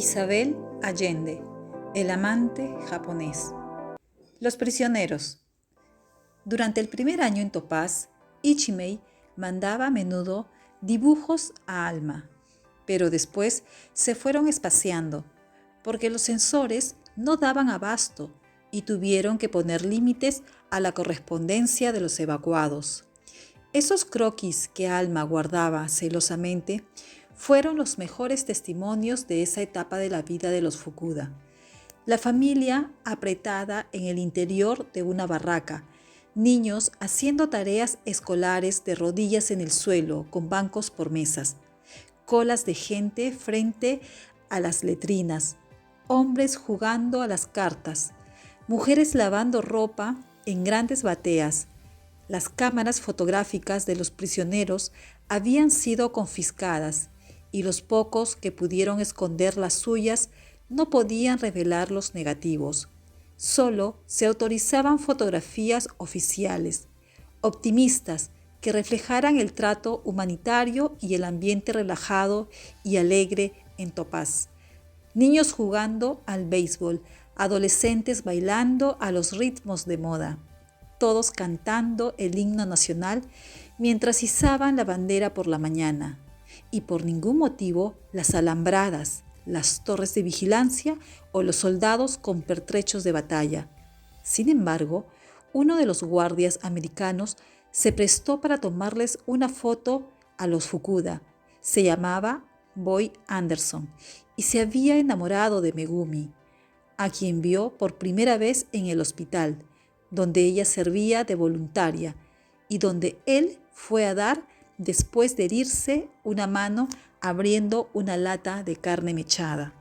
Isabel Allende, el amante japonés. Los prisioneros. Durante el primer año en Topaz, Ichimei mandaba a menudo dibujos a Alma, pero después se fueron espaciando, porque los censores no daban abasto y tuvieron que poner límites a la correspondencia de los evacuados. Esos croquis que Alma guardaba celosamente fueron los mejores testimonios de esa etapa de la vida de los Fukuda. La familia apretada en el interior de una barraca, niños haciendo tareas escolares de rodillas en el suelo con bancos por mesas, colas de gente frente a las letrinas, hombres jugando a las cartas, mujeres lavando ropa en grandes bateas. Las cámaras fotográficas de los prisioneros habían sido confiscadas y los pocos que pudieron esconder las suyas no podían revelar los negativos. Solo se autorizaban fotografías oficiales, optimistas, que reflejaran el trato humanitario y el ambiente relajado y alegre en Topaz. Niños jugando al béisbol, adolescentes bailando a los ritmos de moda, todos cantando el himno nacional mientras izaban la bandera por la mañana. Y por ningún motivo las alambradas, las torres de vigilancia o los soldados con pertrechos de batalla. Sin embargo, uno de los guardias americanos se prestó para tomarles una foto a los Fukuda. Se llamaba Boy Anderson y se había enamorado de Megumi, a quien vio por primera vez en el hospital, donde ella servía de voluntaria y donde él fue a dar después de herirse una mano abriendo una lata de carne mechada.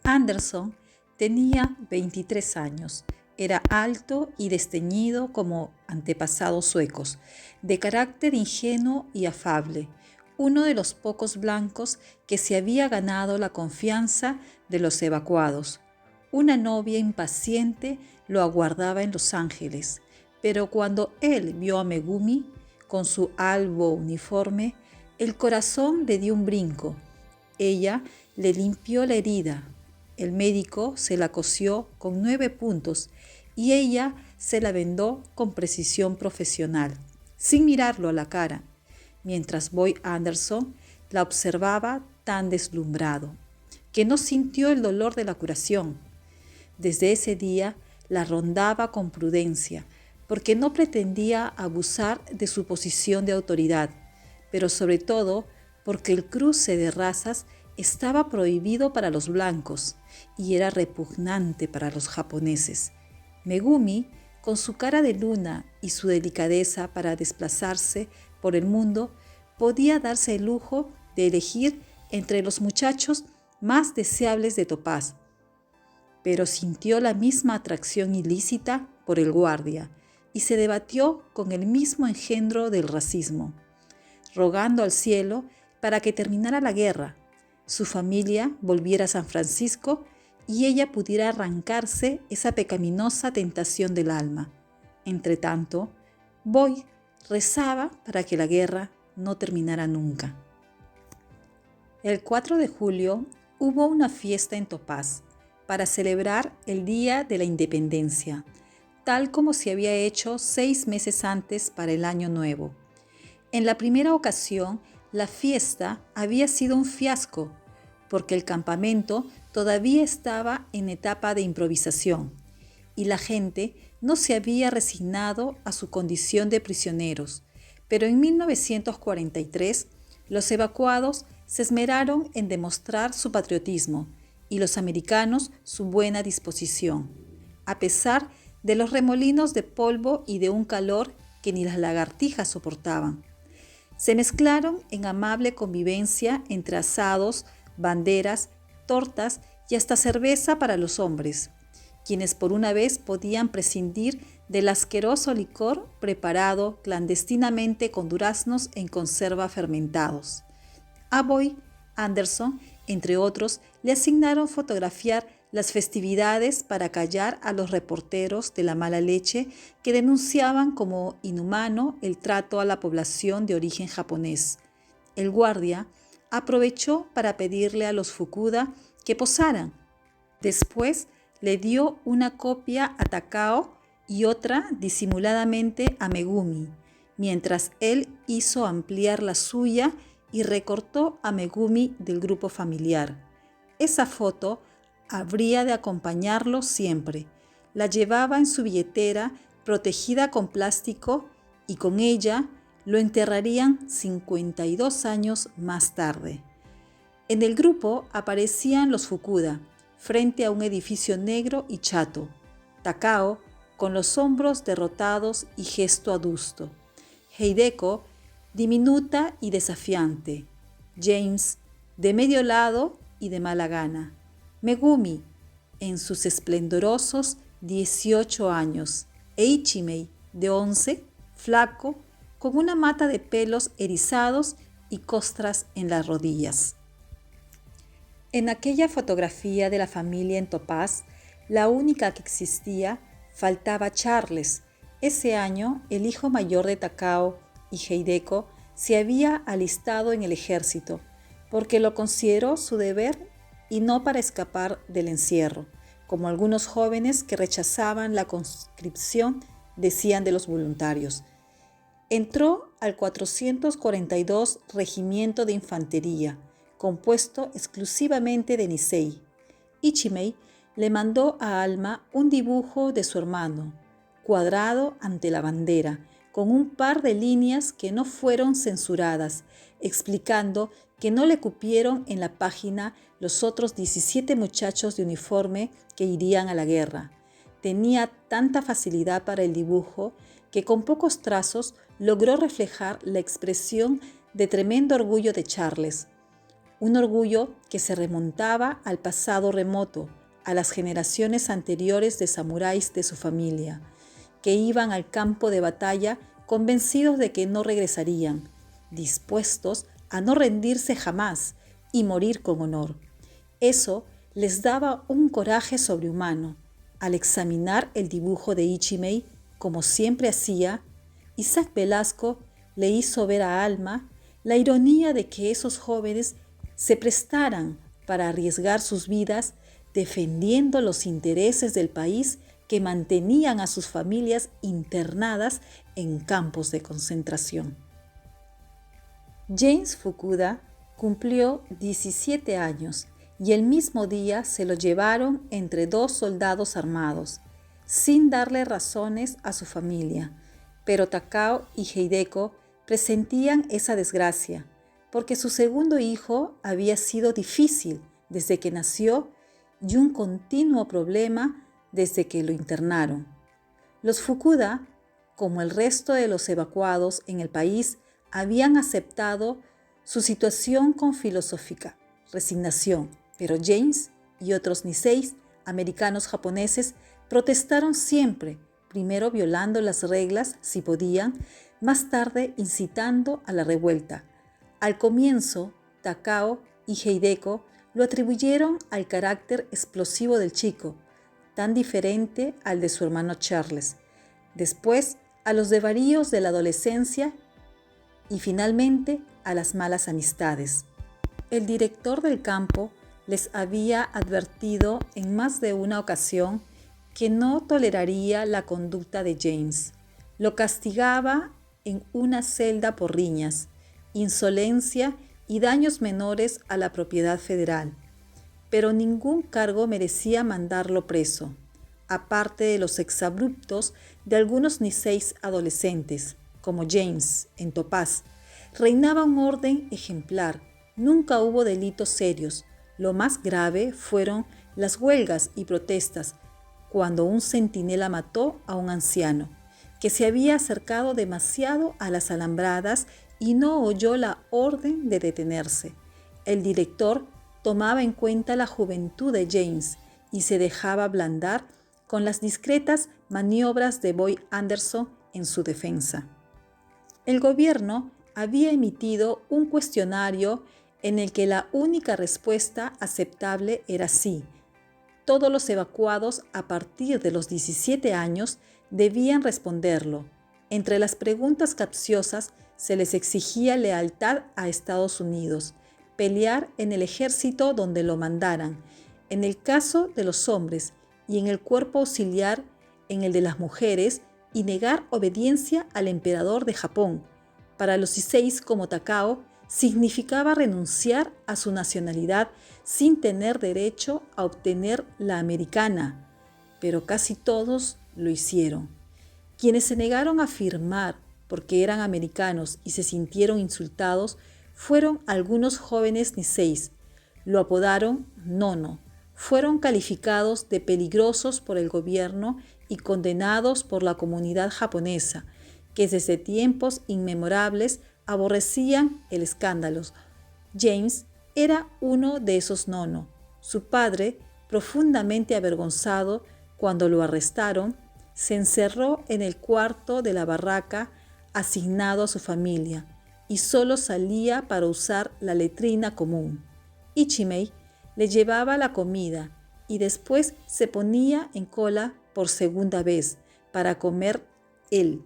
Anderson tenía 23 años. Era alto y desteñido como antepasados suecos, de carácter ingenuo y afable, uno de los pocos blancos que se había ganado la confianza de los evacuados. Una novia impaciente lo aguardaba en Los Ángeles, pero cuando él vio a Megumi con su albo uniforme, el corazón le dio un brinco. Ella le limpió la herida. El médico se la cosió con 9 puntos y ella se la vendó con precisión profesional, sin mirarlo a la cara, mientras Boy Anderson la observaba tan deslumbrado, que no sintió el dolor de la curación. Desde ese día la rondaba con prudencia, porque no pretendía abusar de su posición de autoridad, pero sobre todo porque el cruce de razas estaba prohibido para los blancos y era repugnante para los japoneses. Megumi, con su cara de luna y su delicadeza para desplazarse por el mundo, podía darse el lujo de elegir entre los muchachos más deseables de Topaz, pero sintió la misma atracción ilícita por el guardia y se debatió con el mismo engendro del racismo, rogando al cielo para que terminara la guerra, su familia volviera a San Francisco y ella pudiera arrancarse esa pecaminosa tentación del alma. Entretanto, Boy rezaba para que la guerra no terminara nunca. El 4 de julio hubo una fiesta en Topaz para celebrar el Día de la Independencia, tal como se había hecho 6 meses antes para el Año Nuevo. En la primera ocasión, la fiesta había sido un fiasco, porque el campamento todavía estaba en etapa de improvisación y la gente no se había resignado a su condición de prisioneros. Pero en 1943, los evacuados se esmeraron en demostrar su patriotismo y los americanos su buena disposición, a pesar de los remolinos de polvo y de un calor que ni las lagartijas soportaban. Se mezclaron en amable convivencia entre asados, banderas, tortas y hasta cerveza para los hombres, quienes por una vez podían prescindir del asqueroso licor preparado clandestinamente con duraznos en conserva fermentados. A Boy Anderson, entre otros, le asignaron fotografiar las festividades para callar a los reporteros de la mala leche que denunciaban como inhumano el trato a la población de origen japonés. El guardia aprovechó para pedirle a los Fukuda que posaran. Después le dio una copia a Takao y otra disimuladamente a Megumi, mientras él hizo ampliar la suya y recortó a Megumi del grupo familiar. Esa foto habría de acompañarlo siempre. La llevaba en su billetera protegida con plástico y con ella lo enterrarían 52 años más tarde. En el grupo aparecían los Fukuda, frente a un edificio negro y chato. Takao, con los hombros derrotados y gesto adusto. Hideko, diminuta y desafiante. James, de medio lado y de mala gana. Megumi, en sus esplendorosos 18 años. E Ichimei, de 11, flaco, con una mata de pelos erizados y costras en las rodillas. En aquella fotografía de la familia en Topaz, la única que existía, faltaba Charles. Ese año, el hijo mayor de Takao y Hideko se había alistado en el ejército, porque lo consideró su deber y no para escapar del encierro, como algunos jóvenes que rechazaban la conscripción decían de los voluntarios. Entró al 442 Regimiento de Infantería, compuesto exclusivamente de Nisei. Ichimei le mandó a Alma un dibujo de su hermano, cuadrado ante la bandera, con un par de líneas que no fueron censuradas, explicando que no le cupieron en la página los otros 17 muchachos de uniforme que irían a la guerra. Tenía tanta facilidad para el dibujo que con pocos trazos logró reflejar la expresión de tremendo orgullo de Charles. Un orgullo que se remontaba al pasado remoto, a las generaciones anteriores de samuráis de su familia, que iban al campo de batalla convencidos de que no regresarían, dispuestos a no rendirse jamás y morir con honor. Eso les daba un coraje sobrehumano. Al examinar el dibujo de Ichimei, como siempre hacía, Isaac Velasco le hizo ver a Alma la ironía de que esos jóvenes se prestaran para arriesgar sus vidas defendiendo los intereses del país que mantenían a sus familias internadas en campos de concentración. James Fukuda cumplió 17 años y el mismo día se lo llevaron entre dos soldados armados, sin darle razones a su familia. Pero Takao y Hideko presentían esa desgracia, porque su segundo hijo había sido difícil desde que nació y un continuo problema desde que lo internaron. Los Fukuda, como el resto de los evacuados en el país, habían aceptado su situación con filosófica resignación, pero James y otros Niseis, americanos japoneses, protestaron siempre, primero violando las reglas si podían, más tarde incitando a la revuelta. Al comienzo, Takao y Hideko lo atribuyeron al carácter explosivo del chico, tan diferente al de su hermano Charles. Después, a los desvaríos de la adolescencia y finalmente a las malas amistades. El director del campo les había advertido en más de una ocasión que no toleraría la conducta de James. Lo castigaba en una celda por riñas, insolencia y daños menores a la propiedad federal, pero ningún cargo merecía mandarlo preso, aparte de los exabruptos de algunos Niseis adolescentes, como James, en Topaz. Reinaba un orden ejemplar, nunca hubo delitos serios. Lo más grave fueron las huelgas y protestas, cuando un centinela mató a un anciano, que se había acercado demasiado a las alambradas y no oyó la orden de detenerse. El director tomaba en cuenta la juventud de James y se dejaba ablandar con las discretas maniobras de Boy Anderson en su defensa. El gobierno había emitido un cuestionario en el que la única respuesta aceptable era sí. Todos los evacuados a partir de los 17 años debían responderlo. Entre las preguntas capciosas se les exigía lealtad a Estados Unidos, pelear en el ejército donde lo mandaran, en el caso de los hombres, y en el cuerpo auxiliar en el de las mujeres, y negar obediencia al emperador de Japón. Para los Iseis como Takao, significaba renunciar a su nacionalidad sin tener derecho a obtener la americana, pero casi todos lo hicieron. Quienes se negaron a firmar porque eran americanos y se sintieron insultados fueron algunos jóvenes Niseis. Lo apodaron Nono. Fueron calificados de peligrosos por el gobierno y condenados por la comunidad japonesa, que desde tiempos inmemorables aborrecían el escándalo. James era uno de esos Nono. Su padre, profundamente avergonzado cuando lo arrestaron, se encerró en el cuarto de la barraca asignado a su familia y solo salía para usar la letrina común. Ichimei le llevaba la comida y después se ponía en cola por segunda vez para comer él.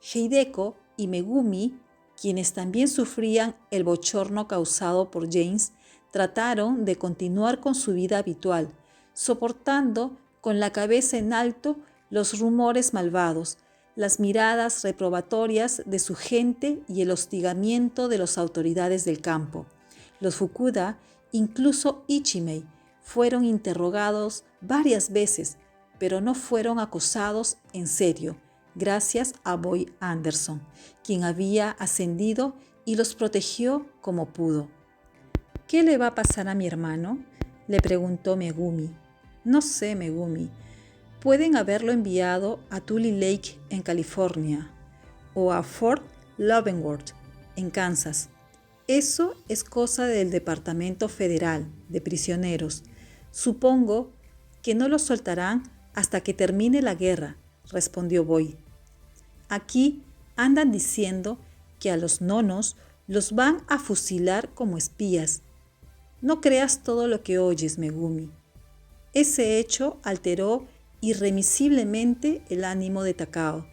Hideko y Megumi, quienes también sufrían el bochorno causado por James, trataron de continuar con su vida habitual, soportando con la cabeza en alto los rumores malvados, las miradas reprobatorias de su gente y el hostigamiento de las autoridades del campo. Los Fukuda, incluso Ichimei, fueron interrogados varias veces, pero no fueron acosados en serio, gracias a Boy Anderson, quien había ascendido y los protegió como pudo. ¿Qué le va a pasar a mi hermano?, le preguntó Megumi. No sé, Megumi. Pueden haberlo enviado a Tule Lake en California o a Fort Leavenworth en Kansas. Eso es cosa del Departamento Federal de Prisioneros. Supongo que no lo soltarán hasta que termine la guerra, respondió Boy. Aquí andan diciendo que a los nonos los van a fusilar como espías. No creas todo lo que oyes, Megumi. Ese hecho alteró irremisiblemente el ánimo de Takao.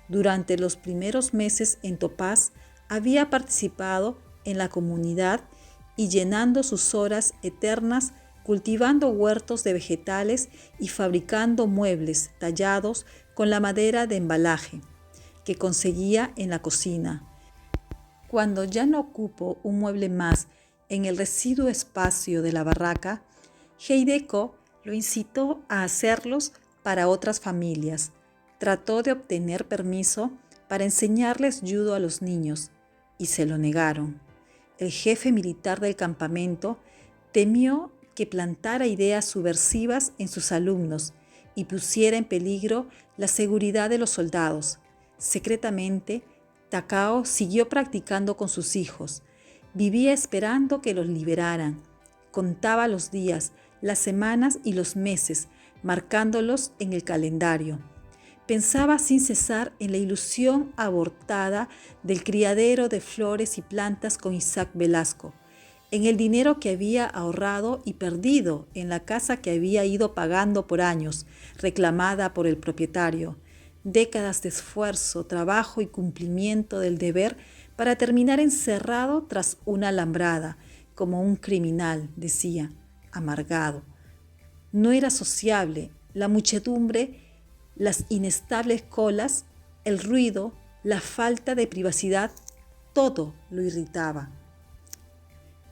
Durante los primeros meses en Topaz había participado en la comunidad y llenando sus horas eternas cultivando huertos de vegetales y fabricando muebles tallados con la madera de embalaje que conseguía en la cocina. Cuando ya no ocupó un mueble más en el residuo espacio de la barraca, Hideko lo incitó a hacerlos para otras familias. Trató de obtener permiso para enseñarles judo a los niños y se lo negaron. El jefe militar del campamento temió que plantara ideas subversivas en sus alumnos y pusiera en peligro la seguridad de los soldados. Secretamente, Takao siguió practicando con sus hijos. Vivía esperando que los liberaran. Contaba los días, las semanas y los meses, marcándolos en el calendario. Pensaba sin cesar en la ilusión abortada del criadero de flores y plantas con Isaac Velasco, en el dinero que había ahorrado y perdido en la casa que había ido pagando por años, reclamada por el propietario. Décadas de esfuerzo, trabajo y cumplimiento del deber para terminar encerrado tras una alambrada, como un criminal, decía, amargado. No era sociable, la muchedumbre, las inestables colas, el ruido, la falta de privacidad, todo lo irritaba.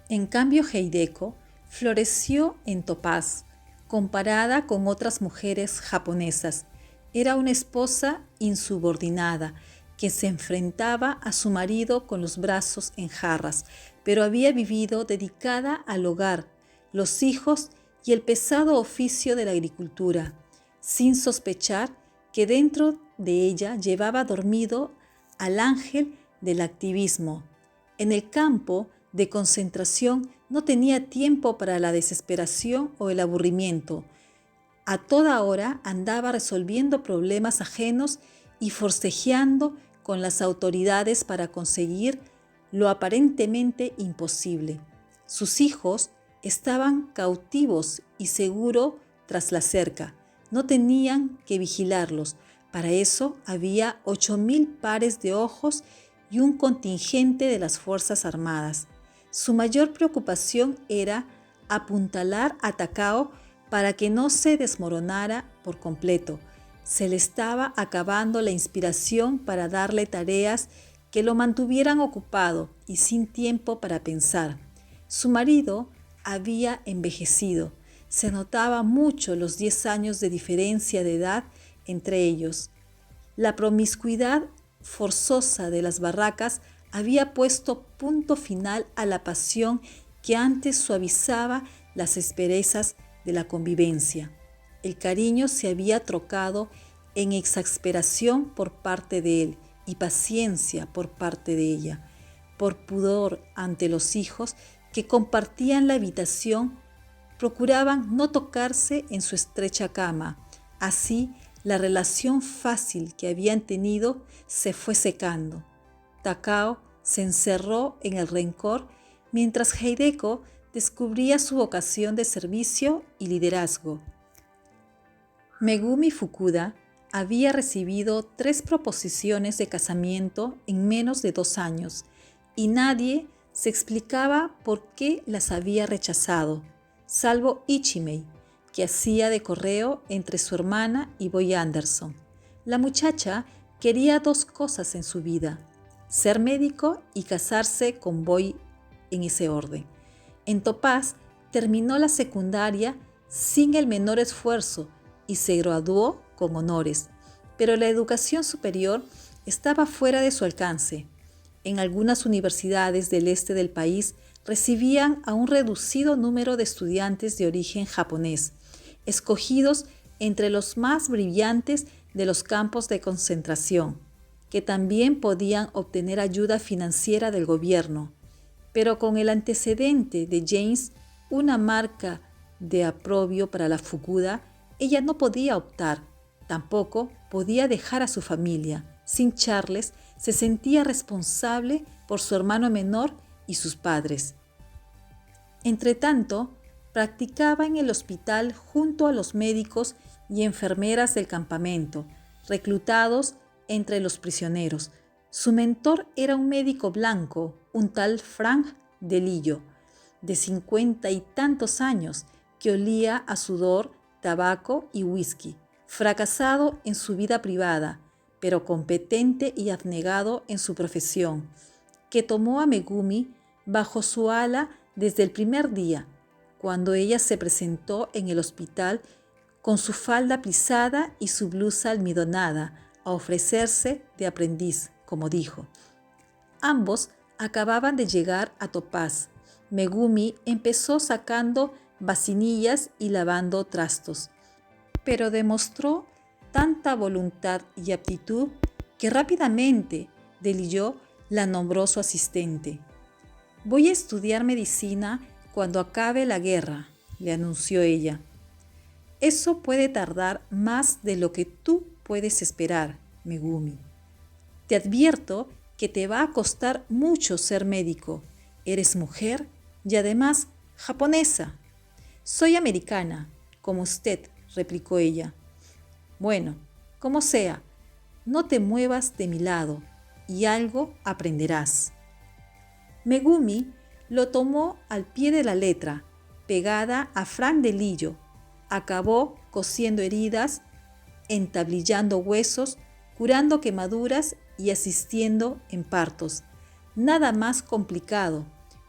En cambio, Hideko floreció en Topaz, comparada con otras mujeres japonesas. Era una esposa insubordinada que se enfrentaba a su marido con los brazos en jarras, pero había vivido dedicada al hogar, los hijos y el pesado oficio de la agricultura, sin sospechar que dentro de ella llevaba dormido al ángel del activismo. En el campo de concentración no tenía tiempo para la desesperación o el aburrimiento. A toda hora andaba resolviendo problemas ajenos y forcejeando con las autoridades para conseguir lo aparentemente imposible. Sus hijos estaban cautivos y seguros tras la cerca. No tenían que vigilarlos. Para eso había 8,000 pares de ojos y un contingente de las Fuerzas Armadas. Su mayor preocupación era apuntalar a Takao para que no se desmoronara por completo. Se le estaba acabando la inspiración para darle tareas que lo mantuvieran ocupado y sin tiempo para pensar. Su marido había envejecido. Se notaba mucho los 10 años de diferencia de edad entre ellos. La promiscuidad forzosa de las barracas había puesto punto final a la pasión que antes suavizaba las asperezas de la convivencia. El cariño se había trocado en exasperación por parte de él y paciencia por parte de ella, por pudor ante los hijos que compartían la habitación, procuraban no tocarse en su estrecha cama. Así, la relación fácil que habían tenido se fue secando. Takao se encerró en el rencor mientras Hideko descubría su vocación de servicio y liderazgo. Megumi Fukuda había recibido 3 proposiciones de casamiento en menos de 2 años y nadie se explicaba por qué las había rechazado, salvo Ichimei, que hacía de correo entre su hermana y Boy Anderson. La muchacha quería 2 cosas en su vida: ser médico y casarse con Boy en ese orden. En Topaz terminó la secundaria sin el menor esfuerzo y se graduó con honores, pero la educación superior estaba fuera de su alcance. En algunas universidades del este del país recibían a un reducido número de estudiantes de origen japonés, escogidos entre los más brillantes de los campos de concentración, que también podían obtener ayuda financiera del gobierno. Pero con el antecedente de James, una marca de aprobio para la Fukuda, ella no podía optar. Tampoco podía dejar a su familia. Sin Charles, se sentía responsable por su hermano menor y sus padres. Entretanto, practicaba en el hospital junto a los médicos y enfermeras del campamento, reclutados entre los prisioneros. Su mentor era un médico blanco, un tal Frank de Lillo, de 50 y tantos años, que olía a sudor, tabaco y whisky, fracasado en su vida privada, pero competente y abnegado en su profesión, que tomó a Megumi bajo su ala desde el primer día, cuando ella se presentó en el hospital con su falda plisada y su blusa almidonada, a ofrecerse de aprendiz, como dijo. Ambos acababan de llegar a Topaz. Megumi empezó sacando vasinillas y lavando trastos, pero demostró tanta voluntad y aptitud que rápidamente Delillo la nombró su asistente. «Voy a estudiar medicina cuando acabe la guerra», le anunció ella. «Eso puede tardar más de lo que tú puedes esperar, Megumi. Te advierto que te va a costar mucho ser médico. Eres mujer y además japonesa». «Soy americana, como usted», replicó ella. «Bueno, como sea, no te muevas de mi lado y algo aprenderás». Megumi lo tomó al pie de la letra, pegada a Frank de Lillo. Acabó cosiendo heridas, entablillando huesos, curando quemaduras y asistiendo en partos. Nada más complicado,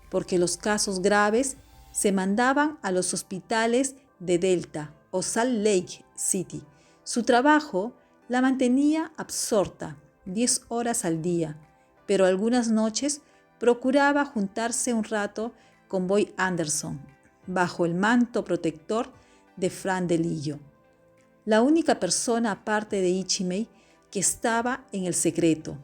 porque los casos graves se mandaban a los hospitales de Delta o Salt Lake City. Su trabajo la mantenía absorta 10 horas al día, pero algunas noches procuraba juntarse un rato con Boy Anderson, bajo el manto protector de Frank de Lillo, la única persona aparte de Ichimei que estaba en el secreto.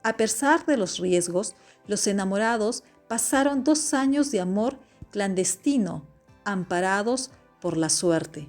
A pesar de los riesgos, los enamorados pasaron 2 años de amor clandestino, amparados por la suerte.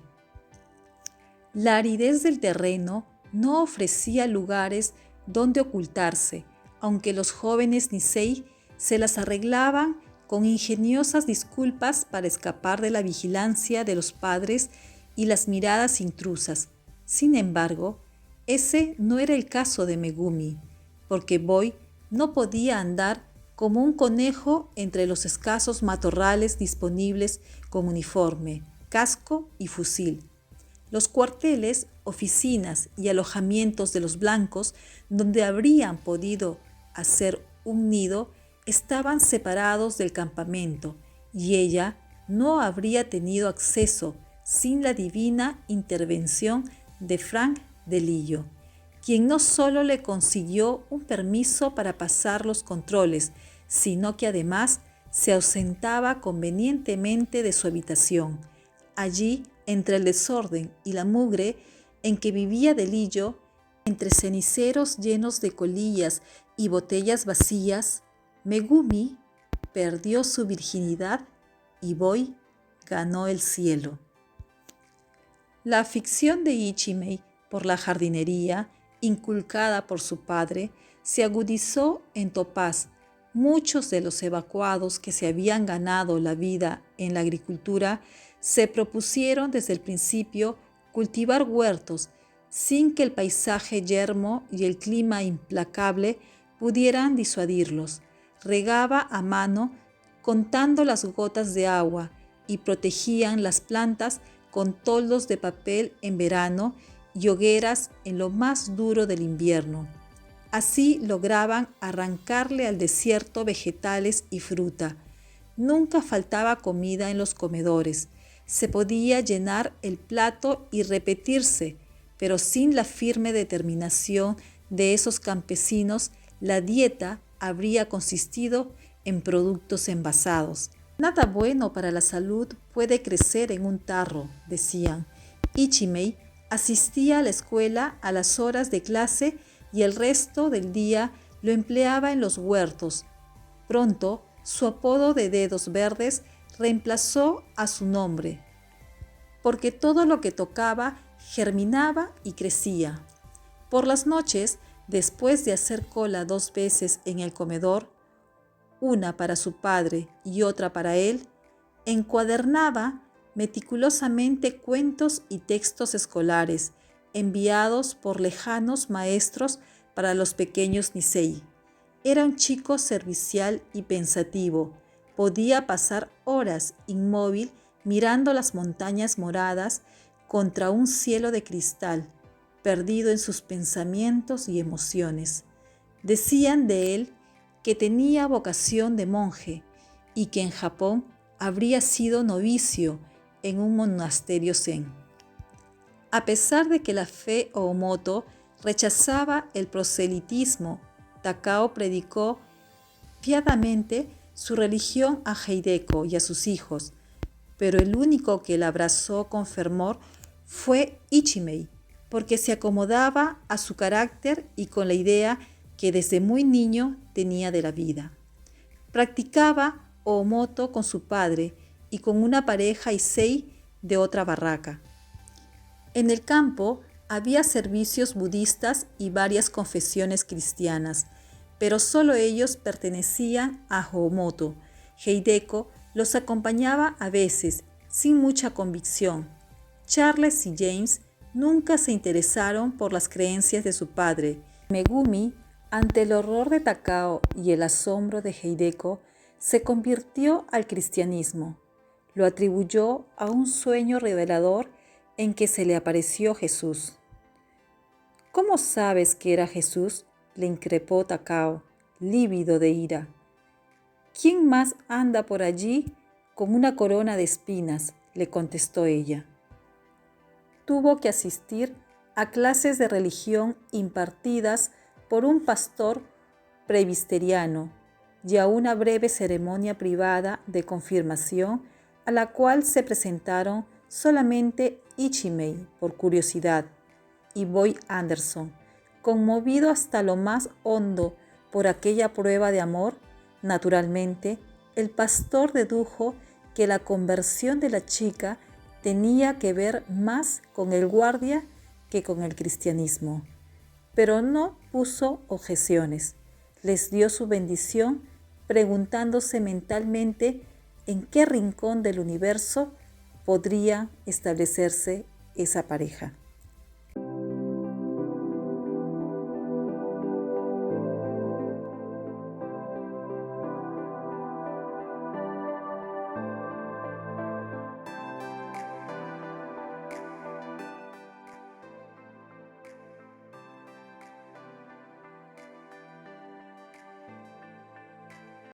La aridez del terreno no ofrecía lugares donde ocultarse, aunque los jóvenes Nisei se las arreglaban con ingeniosas disculpas para escapar de la vigilancia de los padres y las miradas intrusas. Sin embargo, ese no era el caso de Megumi, porque Boy no podía andar como un conejo entre los escasos matorrales disponibles con uniforme, casco y fusil. Los cuarteles, oficinas y alojamientos de los blancos, donde habrían podido hacer un nido, estaban separados del campamento, y ella no habría tenido acceso sin la divina intervención de Frank de Lillo, quien no solo le consiguió un permiso para pasar los controles, sino que además se ausentaba convenientemente de su habitación. Allí, entre el desorden y la mugre en que vivía de Lillo, entre ceniceros llenos de colillas y botellas vacías, Megumi perdió su virginidad y Boy ganó el cielo. La afición de Ichimei por la jardinería, inculcada por su padre, se agudizó en Topaz. Muchos de los evacuados que se habían ganado la vida en la agricultura se propusieron desde el principio cultivar huertos sin que el paisaje yermo y el clima implacable pudieran disuadirlos. Regaba a mano contando las gotas de agua y protegían las plantas con toldos de papel en verano y hogueras en lo más duro del invierno. Así lograban arrancarle al desierto vegetales y fruta. Nunca faltaba comida en los comedores. Se podía llenar el plato y repetirse, pero sin la firme determinación de esos campesinos, la dieta habría consistido en productos envasados. Nada bueno para la salud puede crecer en un tarro, decían. Ichimei asistía a la escuela a las horas de clase y el resto del día lo empleaba en los huertos. Pronto, su apodo de Dedos Verdes reemplazó a su nombre, porque todo lo que tocaba germinaba y crecía. Por las noches, después de hacer cola 2 veces en el comedor, una para su padre y otra para él, encuadernaba meticulosamente cuentos y textos escolares enviados por lejanos maestros para los pequeños Nisei. Era un chico servicial y pensativo. Podía pasar horas inmóvil mirando las montañas moradas contra un cielo de cristal, perdido en sus pensamientos y emociones. Decían de él que tenía vocación de monje y que en Japón habría sido novicio en un monasterio zen. A pesar de que la fe Oomoto rechazaba el proselitismo, Takao predicó piadamente su religión a Hideko y a sus hijos, pero el único que la abrazó con fervor fue Ichimei, porque se acomodaba a su carácter y con la idea que desde muy niño tenía de la vida. Practicaba Oomoto con su padre y con una pareja Issei de otra barraca. En el campo había servicios budistas y varias confesiones cristianas, pero solo ellos pertenecían a Oomoto. Hideko los acompañaba a veces, sin mucha convicción. Charles y James nunca se interesaron por las creencias de su padre. Megumi, ante el horror de Takao y el asombro de Hideko, se convirtió al cristianismo. Lo atribuyó a un sueño revelador en que se le apareció Jesús. ¿Cómo sabes que era Jesús?, le increpó Takao, lívido de ira. ¿Quién más anda por allí con una corona de espinas?, le contestó ella. Tuvo que asistir a clases de religión impartidas por un pastor presbiteriano y a una breve ceremonia privada de confirmación a la cual se presentaron solamente Ichimei por curiosidad y Boy Anderson, conmovido hasta lo más hondo por aquella prueba de amor. Naturalmente, el pastor dedujo que la conversión de la chica tenía que ver más con el guardia que con el cristianismo, pero no puso objeciones. Les dio su bendición, preguntándose mentalmente en qué rincón del universo podría establecerse esa pareja.